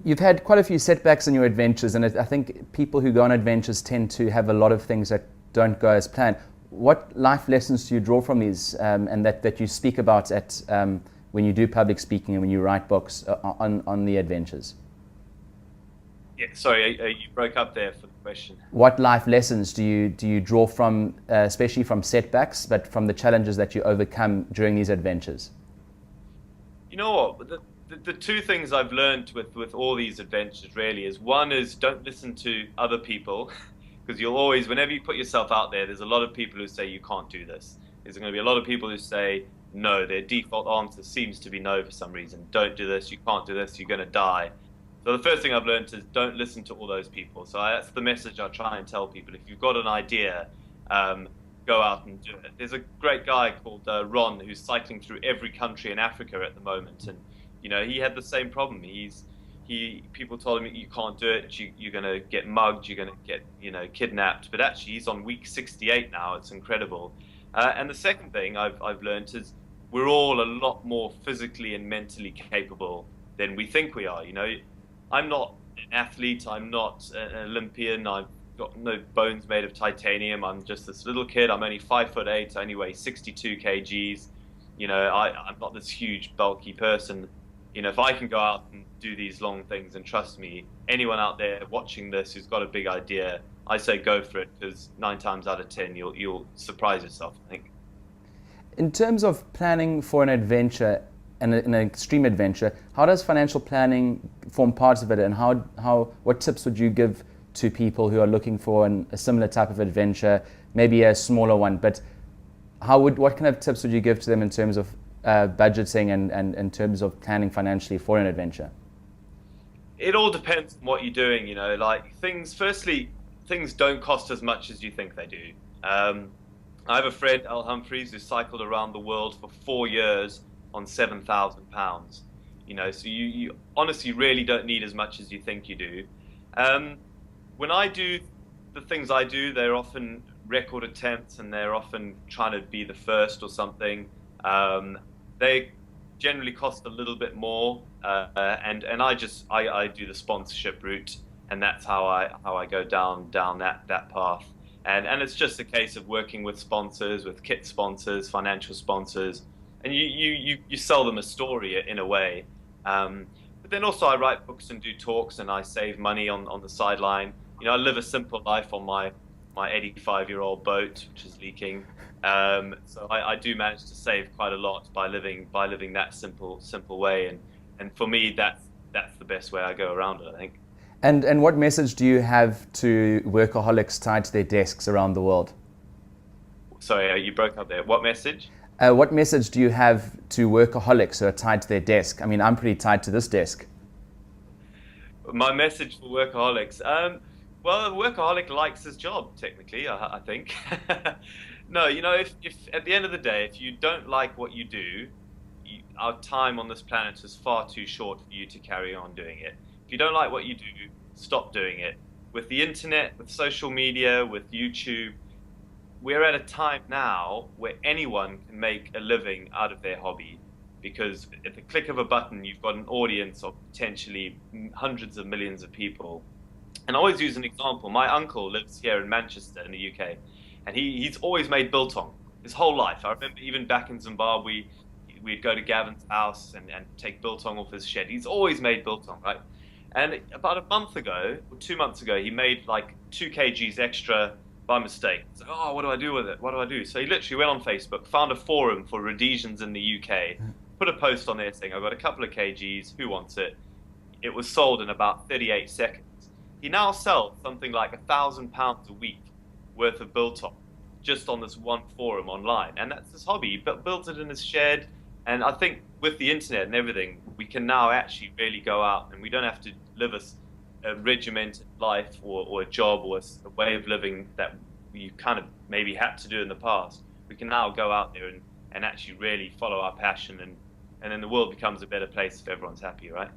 You've had quite a few setbacks in your adventures, and I think people who go on adventures tend to have a lot of things that don't go as planned. What life lessons do you draw from these, and that you speak about at when you do public speaking and when you write books on the adventures? Yeah, sorry, you broke up there for the question. What life lessons do you draw from, especially from setbacks, but from the challenges that you overcome during these adventures? You know what? The two things I've learned with all these adventures really is one is don't listen to other people because you'll always, whenever you put yourself out there, there's a lot of people who say you can't do this. There's going to be a lot of people who say no. Their default answer seems to be no for some reason. Don't do this. You can't do this. You're going to die. So the first thing I've learned is don't listen to all those people. So that's the message I try and tell people. If you've got an idea, go out and do it. There's a great guy called Ron who's cycling through every country in Africa at the moment, and he had the same problem. People told him you can't do it. You're going to get mugged. You're going to get kidnapped. But actually, he's on week 68 now. It's incredible. And the second thing I've learned is we're all a lot more physically and mentally capable than we think we are. I'm not an athlete. I'm not an Olympian. I've got no bones made of titanium. I'm just this little kid. I'm only 5'8". I only weigh 62 kgs. I'm not this huge, bulky person. If I can go out and do these long things, and trust me, anyone out there watching this who's got a big idea, I say go for it, because 9 times out of 10 you'll surprise yourself, I think. In terms of planning for an adventure, an extreme adventure, how does financial planning form part of it, and what tips would you give to people who are looking for a similar type of adventure, maybe a smaller one, but what kind of tips would you give to them in terms of budgeting and in terms of planning financially for an adventure? It all depends on what you're doing, like firstly, things don't cost as much as you think they do. I have a friend, Al Humphreys, who cycled around the world for 4 years on £7,000. So you honestly really don't need as much as you think you do. When I do the things I do, they're often record attempts, and they're often trying to be the first or something. They generally cost a little bit more, and I do the sponsorship route, and that's how I go down that path. And it's just a case of working with sponsors, with kit sponsors, financial sponsors, and you sell them a story in a way. But then also I write books and do talks, and I save money on the sideline. I live a simple life on my 85-year-old boat, which is leaking. So I do manage to save quite a lot by living that simple way. And for me, that's the best way I go around it, I think. And what message do you have to workaholics tied to their desks around the world? Sorry, you broke up there. What message? What message do you have to workaholics who are tied to their desk? I mean, I'm pretty tied to this desk. My message for workaholics. Well, a workaholic likes his job, technically, I think. No, if at the end of the day, if you don't like what you do, our time on this planet is far too short for you to carry on doing it. If you don't like what you do, stop doing it. With the internet, with social media, with YouTube, we're at a time now where anyone can make a living out of their hobby, because at the click of a button, you've got an audience of potentially hundreds of millions of people. And I always use an example. My uncle lives here in Manchester in the UK, and he's always made biltong his whole life. I remember even back in Zimbabwe, we'd go to Gavin's house and take biltong off his shed. He's always made biltong, right? And about a month ago, or 2 months ago, he made like 2 kgs extra by mistake. He's like, oh, what do I do with it? What do I do? So he literally went on Facebook, found a forum for Rhodesians in the UK, put a post on there saying, I've got a couple of kgs, who wants it? It was sold in about 38 seconds. He now sells something like £1,000 a week worth of biltong just on this one forum online. And that's his hobby. He built it in his shed. And I think with the internet and everything, we can now actually really go out, and we don't have to live a regimented life or a job or a way of living that you kind of maybe had to do in the past. We can now go out there and actually really follow our passion, and then the world becomes a better place if everyone's happy, right?